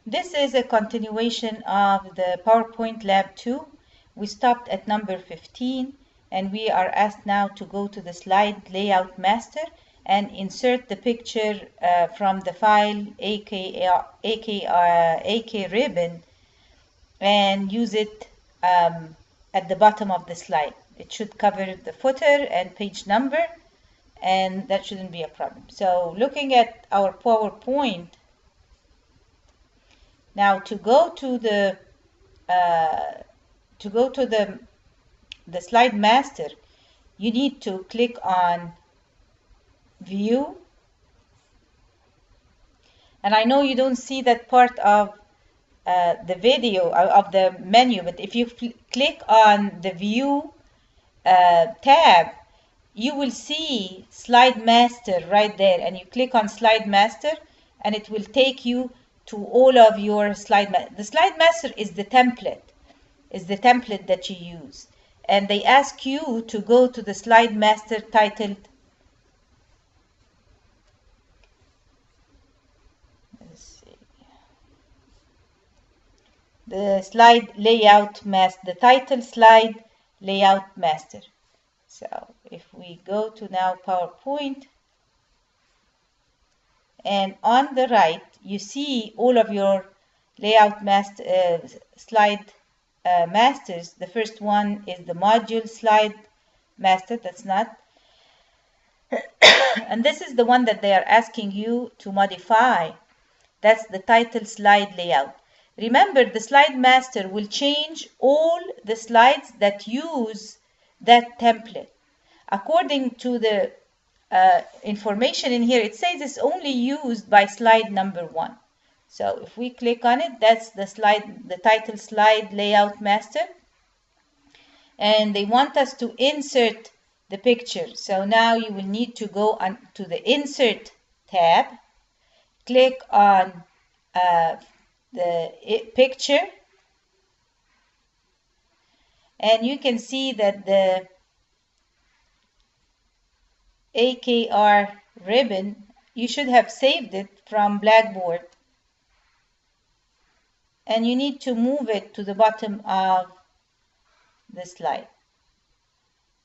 This is a continuation of the PowerPoint Lab 2. We stopped at number 15 and we are asked now to go to the slide layout master and insert the picture from the file AK ribbon and use it at the bottom of the slide. It should cover the footer and page number, and that shouldn't be a problem. So looking at our PowerPoint, now to go to the slide master, you need to click on view, and I know you don't see that part of the video of the menu, but if you click on the view tab, you will see slide master right there, and you click on slide master and it will take you to all of your slide master. The slide master is the template that you use, and they ask you to go to the slide master titled the slide layout master, the title slide layout master. So if we go to now PowerPoint, and on the right you see all of your layout master slide masters. The first one is the module slide master. That's not and this is the one that they are asking you to modify. That's the title slide layout. Remember, the slide master will change all the slides that use that template. According to the information in here, it says it's only used by slide number 1. So if we click on it, that's the title slide layout master. And they want us to insert the picture. So now you will need to go on to the insert tab, click on the picture, and you can see that the AKR ribbon, you should have saved it from Blackboard, and you need to move it to the bottom of the slide.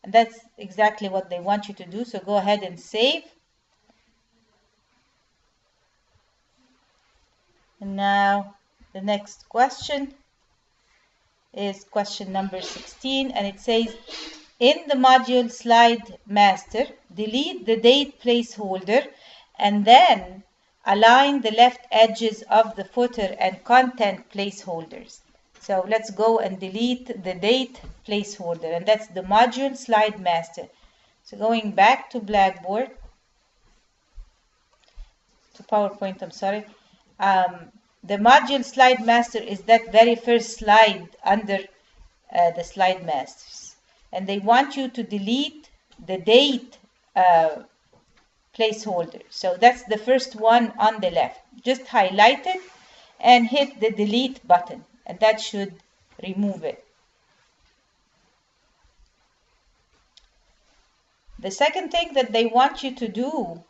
And that's exactly what they want you to do, so go ahead and save. And now the next question is question number 16, and it says, in the module slide master, delete the date placeholder and then align the left edges of the footer and content placeholders. So let's go and delete the date placeholder, and that's the module slide master. So going back to Blackboard, to PowerPoint, I'm sorry. The module slide master is that very first slide under the slide masters, and they want you to delete the date placeholder. So that's the first one on the left. Just highlight it and hit the delete button, and that should remove it. The second thing that they want you to do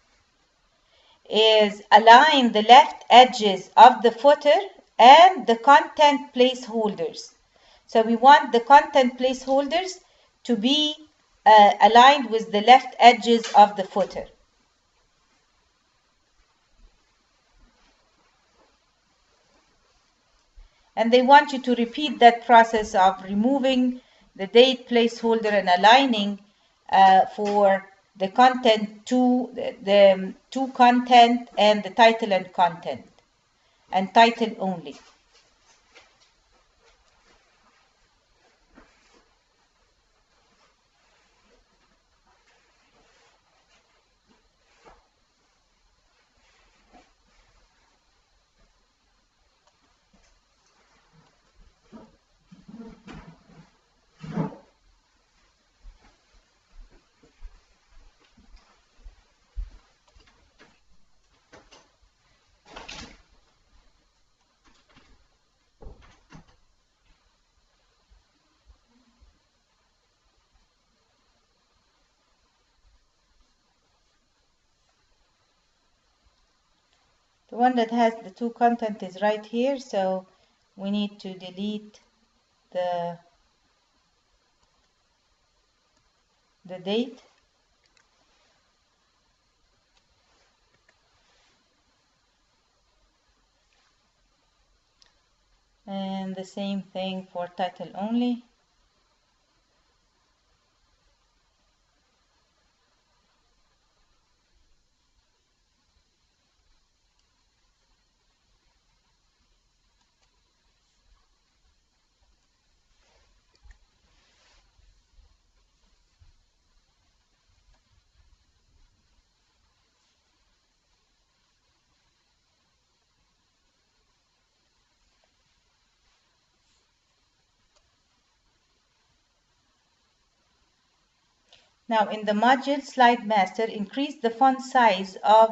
is align the left edges of the footer and the content placeholders. So we want the content placeholders to be aligned with the left edges of the footer. And they want you to repeat that process of removing the date placeholder and aligning for the content to the content and the title and content, and title only. The one that has the two content is right here, so we need to delete the date. And the same thing for title only. Now in the module Slide Master, increase the font size of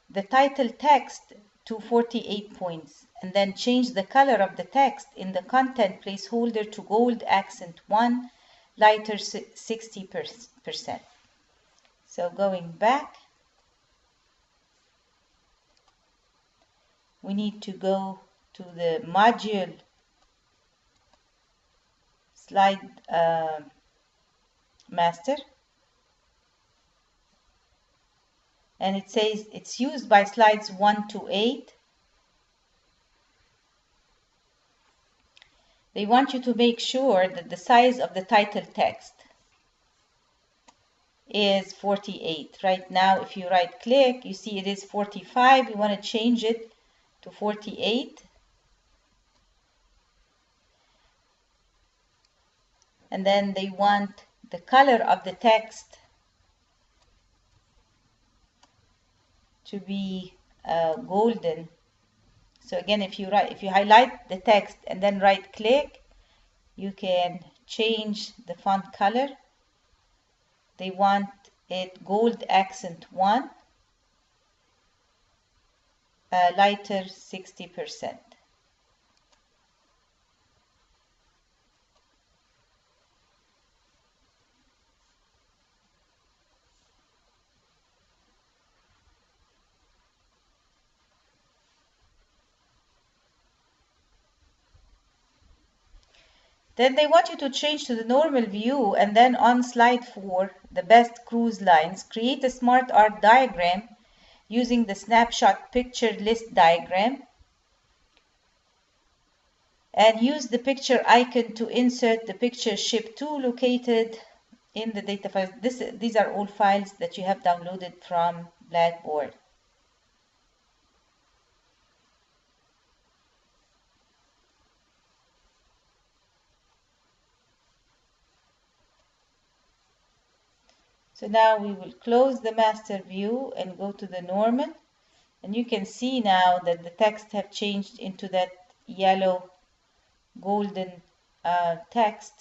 the title text to 48 points, and then change the color of the text in the content placeholder to gold accent 1, lighter 60%. So going back, we need to go to the module Slide Master, and it says it's used by slides 1 to 8. They want you to make sure that the size of the title text is 48. Right now, if you right click, you see it is 45. You want to change it to 48. And then they want the color of the text to be golden. So again, if you highlight the text and then right click, you can change the font color. They want it gold accent 1, lighter 60%. Then they want you to change to the normal view, and then on slide 4, the best cruise lines, create a smart art diagram using the snapshot picture list diagram, and use the picture icon to insert the picture ship to located in the data files. These are all files that you have downloaded from Blackboard. So now we will close the master view and go to the normal, and you can see now that the text have changed into that yellow golden text.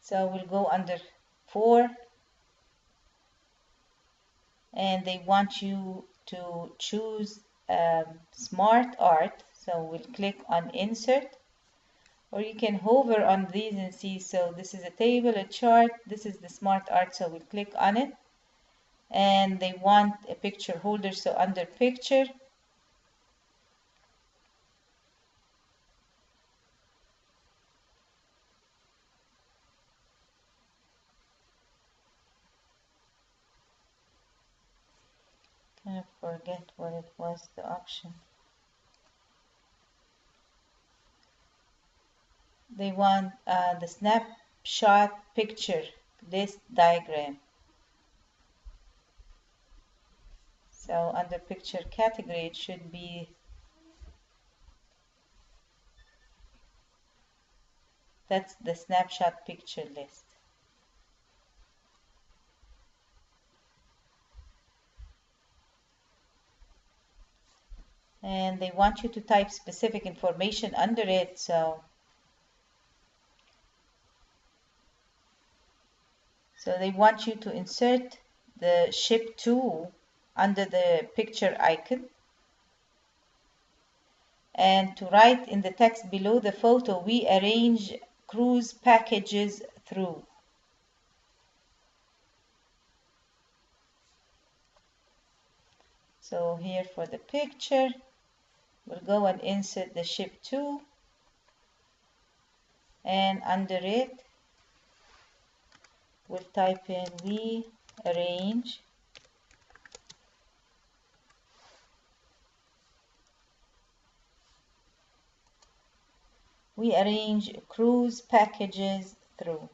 So we'll go under 4, and they want you to choose smart art. So we'll click on insert, or you can hover on these and see. So this is a table, a chart, this is the smart art, so we'll click on it. And they want a picture holder, so under picture, kind of forget what it was, the option. They want the snapshot picture list diagram. So under picture category, it should be that's the snapshot picture list. And they want you to type specific information under it. So they want you to insert the ship to under the picture icon, and to write in the text below the photo, we arrange cruise packages through. So here for the picture, we'll go and insert the ship to, and under it we'll type in we arrange cruise packages through.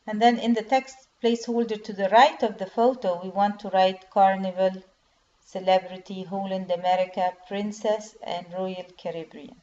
And then in the text placeholder to the right of the photo, we want to write Carnival, Celebrity, Holland America, Princess, and Royal Caribbean.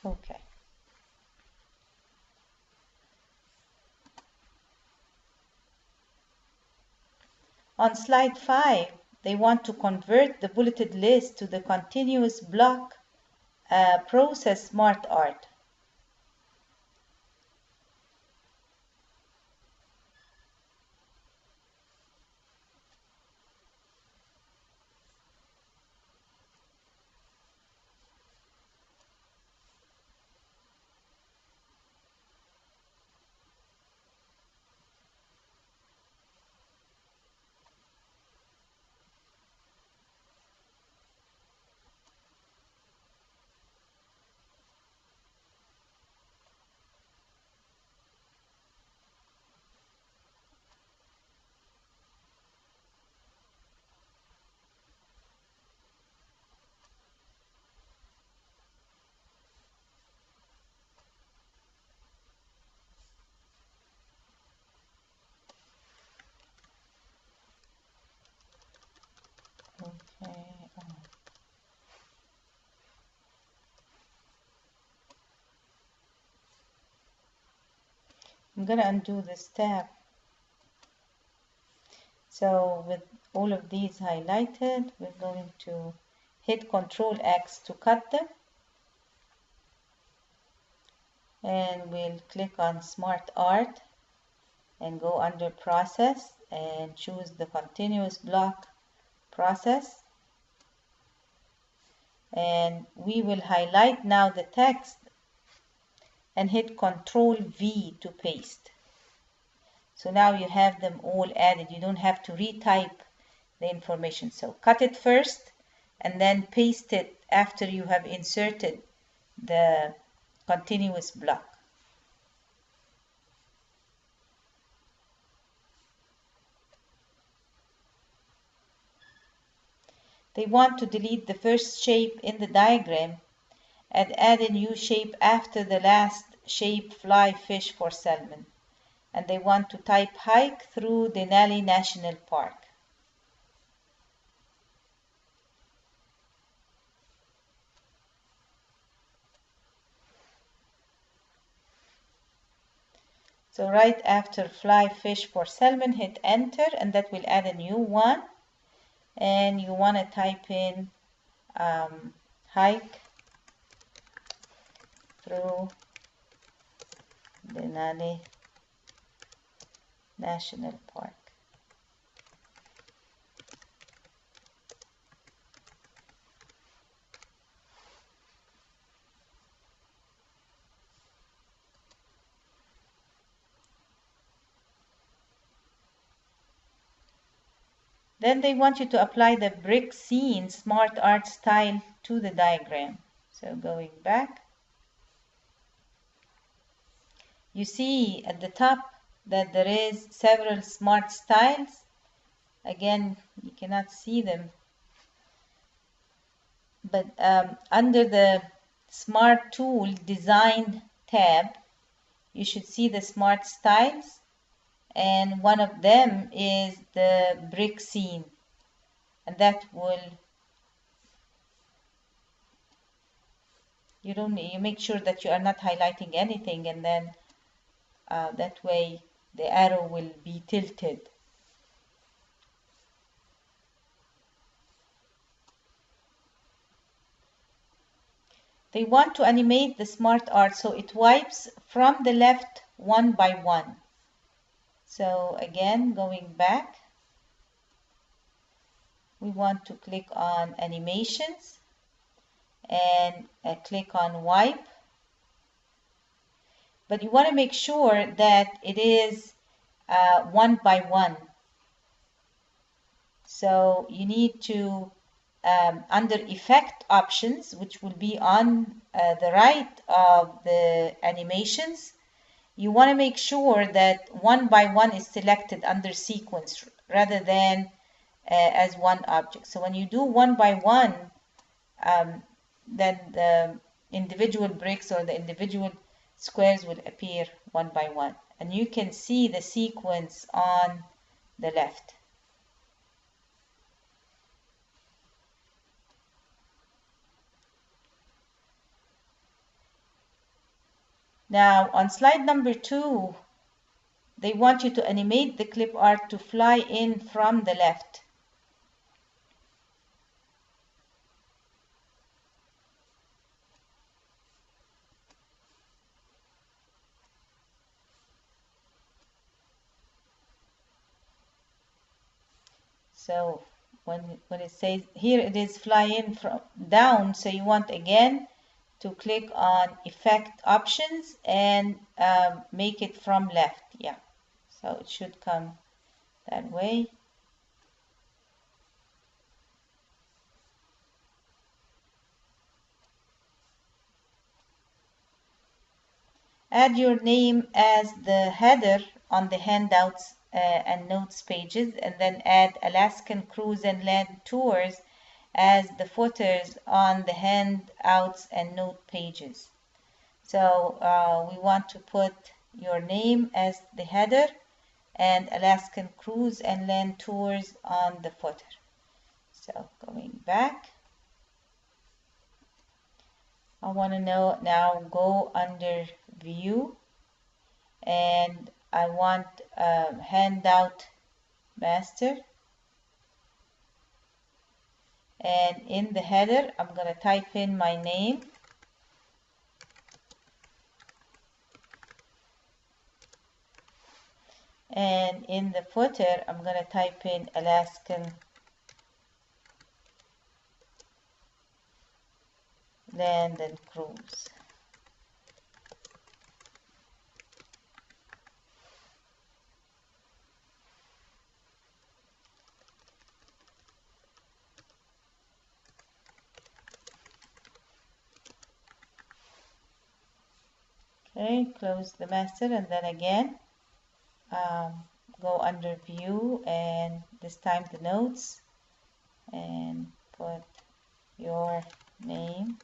Okay. On slide 5, they want to convert the bulleted list to the continuous block process smart art. Okay. I'm going to undo this tab. So with all of these highlighted, we're going to hit Ctrl X to cut them. And we'll click on Smart Art and go under Process and choose the continuous block process. And we will highlight now the text and hit Ctrl V to paste. So now you have them all added. You don't have to retype the information. So cut it first and then paste it after you have inserted the continuous block. They want to delete the first shape in the diagram and add a new shape after the last shape, fly, fish for salmon. And they want to type hike through Denali National Park. So right after fly, fish for salmon, hit enter, and that will add a new one. and you want to type in hike through Denali National Park. Then they want you to apply the brick scene smart art style to the diagram. So going back, you see at the top that there is several smart styles. Again, you cannot see them, but under the Smart Tool Design tab, you should see the smart styles, and one of them is the brick scene, and that will you make sure that you are not highlighting anything, and then that way the arrow will be tilted. They want to animate the smart art so it wipes from the left one by one. So again, going back, we want to click on animations and click on wipe. But you want to make sure that it is one by one. So you need to, under effect options, which will be on the right of the animations, you want to make sure that one by one is selected under sequence rather than as one object. So when you do one by one, then the individual bricks or the individual squares will appear one by one. And you can see the sequence on the left. Now on slide number 2, they want you to animate the clip art to fly in from the left. So when it says here, it is fly in from down, so you want again to click on effect options and make it from left. Yeah, so it should come that way. Add your name as the header on the handouts and notes pages, and then add Alaskan Cruise and Land Tours as the footers on the handouts and note pages. So we want to put your name as the header and Alaskan Cruise and Land Tours on the footer. So going back, I want to know now, go under view, and I want handout master, and in the header I'm going to type in my name, and in the footer I'm going to type in Alaskan Land and Cruise. Okay, close the master, and then again go under view, and this time the notes, and put your name,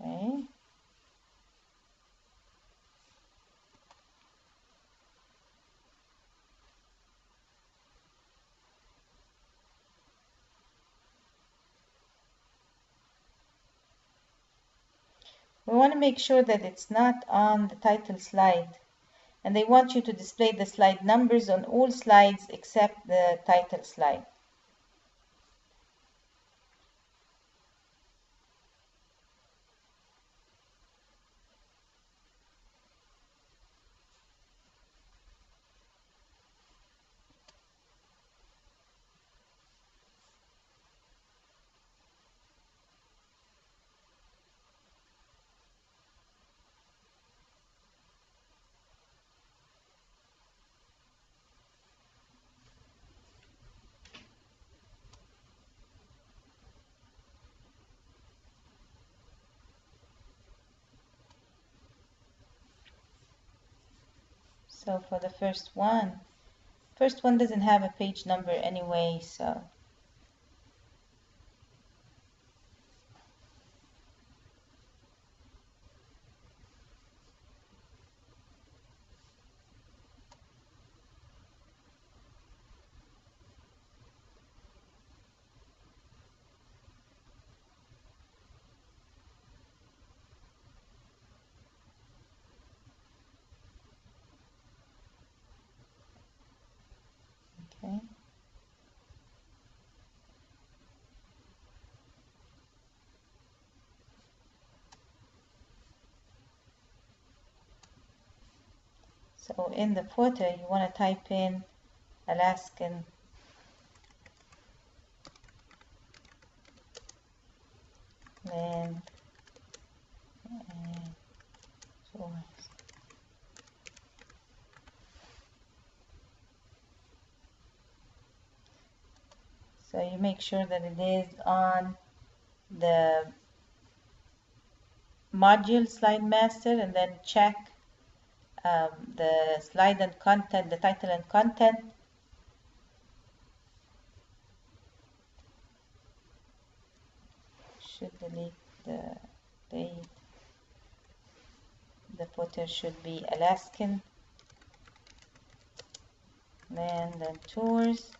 okay, We want to make sure that it's not on the title slide. And they want you to display the slide numbers on all slides except the title slide. So for the first one doesn't have a page number anyway, so okay. So in the footer, you want to type in Alaskan land and tours. So you make sure that it is on the module slide master, and then check the slide and content, the title and content. Should delete the date. The footer should be Alaskan land and tours.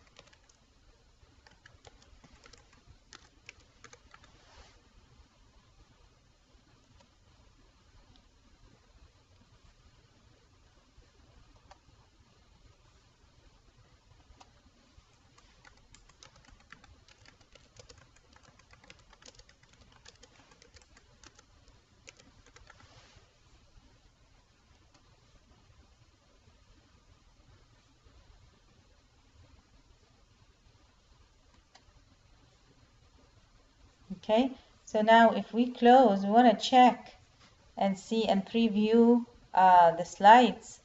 Okay, so now if we close, we want to check and see and preview the slides.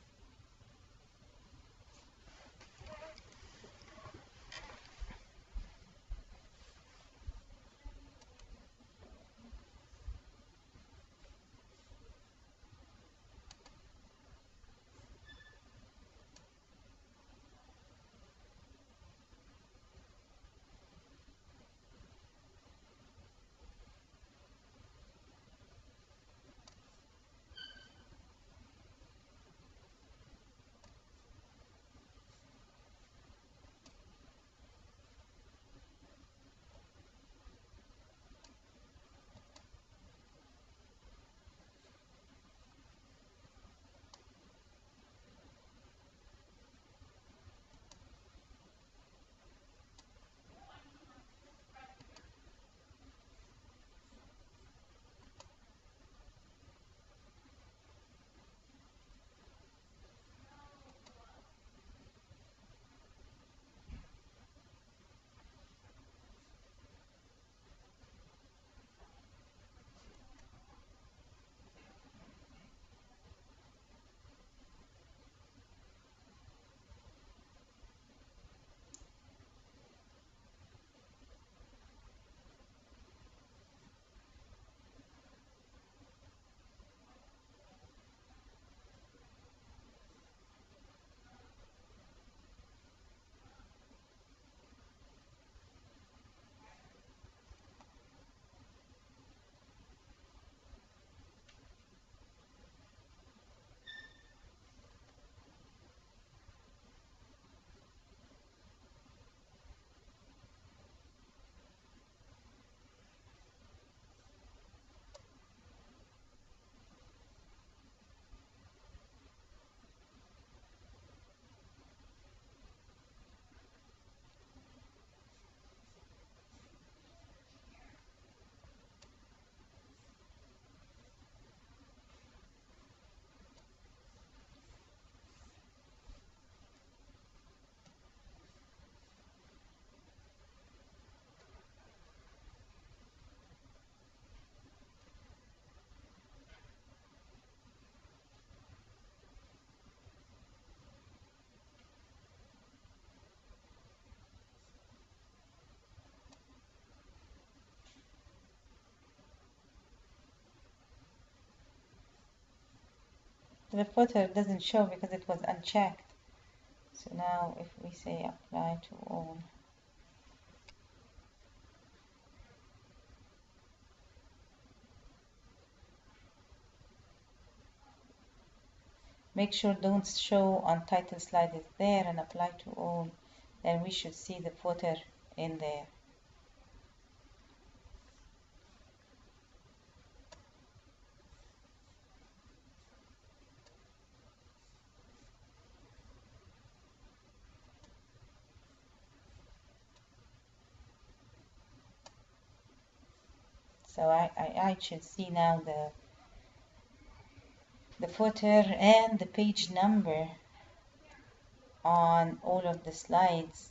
the footer doesn't show because it was unchecked. So now if we say apply to all, make sure don't show on title slide is there and apply to all, then we should see the footer in there. So I should see now the footer and the page number on all of the slides.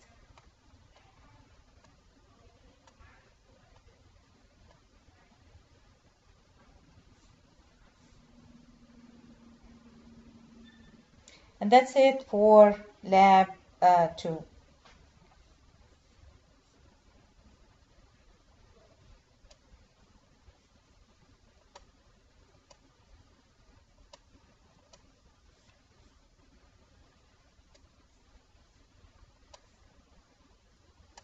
And that's it for lab 2.